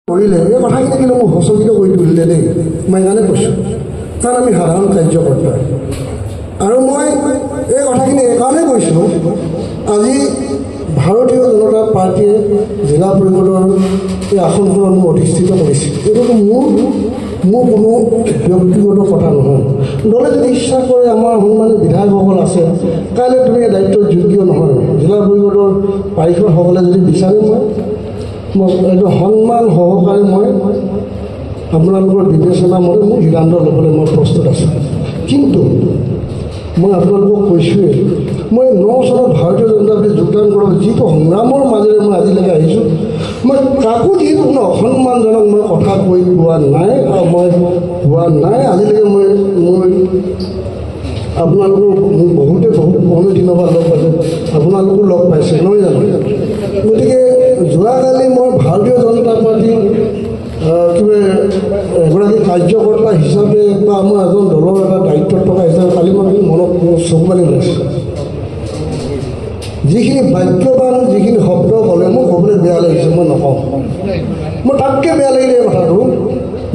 কৰিলে এই কথাখিনি কিন্তু মোক হচকিত কৰি তুলিলে দেই মই সেইকাৰণে কৈছোঁ কাৰণ আমি সাধাৰণ কাৰ্যকৰ্তা আৰু মই এই কথাখিনি এইকাৰণে কৈছোঁ আজি ভাৰতীয় জনতা পাৰ্টীয়ে জিলা পৰিষদৰ এই আসনখনত মোক অধিষ্ঠিত কৰিছে এইটোতো মোৰ কোনো ব্যক্তিগত কথা নহয় দলে যদি ইচ্ছা কৰে আমাৰ সন্মানীয় বিধায়কসকল আছে কাইলৈ তুমি এই দায়িত্বৰ যোগ্য নহয় জিলা পৰিষদৰ পাৰিষদসকলে যদি বিচাৰে মই এইটো সন্মান সহকাৰে মই আপোনালোকৰ বিবেচনা মতে মোৰ সিদ্ধান্ত ল'বলৈ মই প্ৰস্তুত আছোঁ কিন্তু মই আপোনালোকক কৈছোঁৱেই মই 9 চনত ভাৰতীয় জনতা পাৰ্টীত যোগদান কৰা যিটো সংগ্ৰামৰ মাজেৰে মই আজিলৈকে আহিছোঁ মই কাকো যিহেতু কোনো অসন্মানজনক মই কথা কৈ পোৱা নাই আৰু মই হোৱা নাই আজিলৈকে মই আপোনালোকৰ বহুতে বহুত পুৰণি দিনৰ পৰা লগ পাইছে আপোনালোকো লগ পাইছে নহয় জানো গতিকে যোৱাকালি মই ভাৰতীয় জনতা পাৰ্টীৰ কিবা এগৰাকী কাৰ্যকৰ্তা হিচাপে বা মই এজন দলৰ এটা দায়িত্বত থকা হিচাপে কালি মই মনত চকুপানী ওলাইছোঁ যিখিনি বাক্যবান যিখিনি শব্দ ক'লে মোক ক'বলৈ বেয়া লাগিছে মই নকওঁ মই তাতকৈ বেয়া লাগিলে এই কথাটো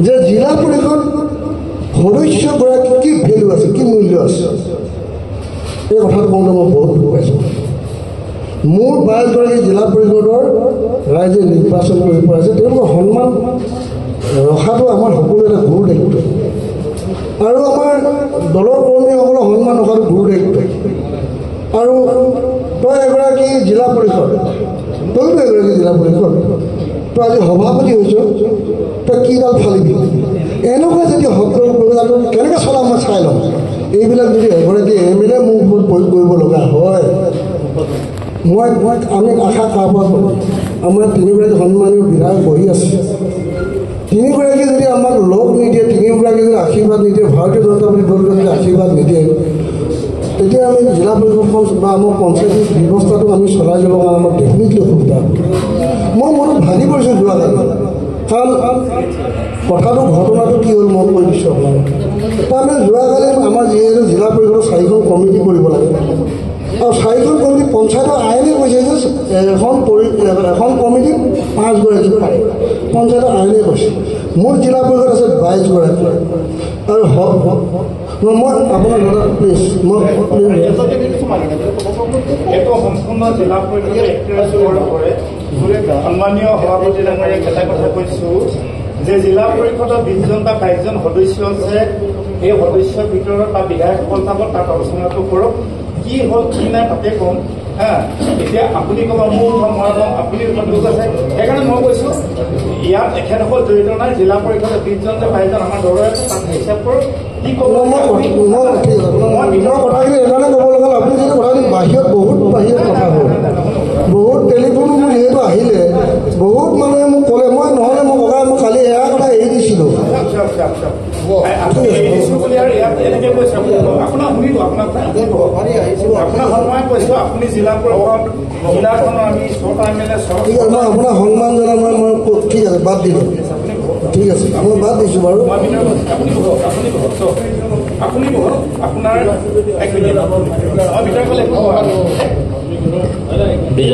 যে জিলা পৰিষদ সদস্যগৰাকী কি ভেলু আছে কি মূল্য আছে এই কথাটো কওঁতে মই বহুত দুখ পাইছোঁ মোৰ 22গৰাকী জিলা পৰিষদৰ ৰাইজে নিৰ্বাচন কৰি পৰাইছে তেওঁলোকৰ সন্মান ৰখাটো আমাৰ সকলো এটা গুৰু দায়িত্ব আৰু আমাৰ দলৰ কৰ্মীসকলৰ সন্মান ৰখাটো গুৰু দায়িত্ব আৰু তই এগৰাকী জিলা পৰিষদ তইতো এগৰাকী জিলা পৰিষদ তই আজি সভাপতি হৈছ তই কিডাল ফালিবি এনেকুৱা যদি শব্দ প্ৰয়োগটো কেনেকৈ চলাম মই চাই ল'ম এইবিলাক যদি এগৰাকী MLA মোক প্ৰয়োগ কৰিব লগা হয় আমি আশা কাৰবাৰ কৰোঁ আমাৰ 3গৰাকী সন্মানীয় বিধায়ক বহি আছে 3গৰাকী যদি আমাক লগ নিদিয়ে 3গৰাকী যদি আশীৰ্বাদ নিদিয়ে ভাৰতীয় জনতা পাৰ্টীৰ দলটো যদি আশীৰ্বাদ নিদিয়ে তেতিয়া আমি জিলা পৰিষদখন বা আমাৰ পঞ্চায়ত ব্যৱস্থাটো আমি চলাই যাবৰ কাৰণে আমাৰ ডেফিনেটলি অসুবিধা মই মনত ভাগি পৰিছোঁ যোৱাকালি কাৰণ কথাটো ঘটনাটো কি হ'ল মন কৰি দিছোঁ আপোনালোক তাৰমানে যোৱাকালি আমাৰ যিহেতু জিলা পৰিষদৰ 4খন কমিটি কৰিব লাগে আৰু 4খন কমিটি পঞ্চায়তৰ আইনে কৈছে যে এখন কমিটিত 5গৰাকী পাৰে পঞ্চায়তৰ আইনে কৈছে মোৰ জিলা পৰিষদ আছে 22গৰাকী আৰু মই আপোনাৰ দাদা প্লিজ মই সম্পূৰ্ণ জিলা পৰিষদে সন্মানীয় সভাপতি ডাঙৰীয়াক এটা কথা কৈছোঁ যে জিলা পৰিষদৰ 20জন বা 22জন সদস্য আছে এই সদস্যৰ ভিতৰত বা বিধায়কসকল থাকক তাত আলোচনাটো কৰক কি হ'ল কি নাই তাতে কম এতিয়া আপুনি ক'ব মোৰ মই কম আপুনি দুখ আছে সেইকাৰণে মই কৈছোঁ ইয়াত এখেতসকল জড়িত নাই জিলা পৰিষদৰ 20জন যে 22জন আমাৰ দলৰ আছে তাত হিচাপ কৰক কি ক'ব কথাখিনি এইকাৰণে ক'ব লগা আপুনি যিটো কথাখিনি বাহিৰত বহুত কথা হ'ল বহুত টেলিফোনো মোৰ যিহেতু আহিলে বহুত মানুহে মোক ক'লে মই নহ'লে মই ককাই মই কালি এয়া কথা এৰি দিছিলোঁ আপুনি জিলা পৰিষদ জিলাখনৰ আমি 6টা MLA ঠিক আছে মই আপোনাক সন্মান জনাই মই ঠিক আছে বাদ দিলোঁ ঠিক আছে মই বাদ দিছোঁ বাৰু আপুনি আপোনাৰ 1 মিনিট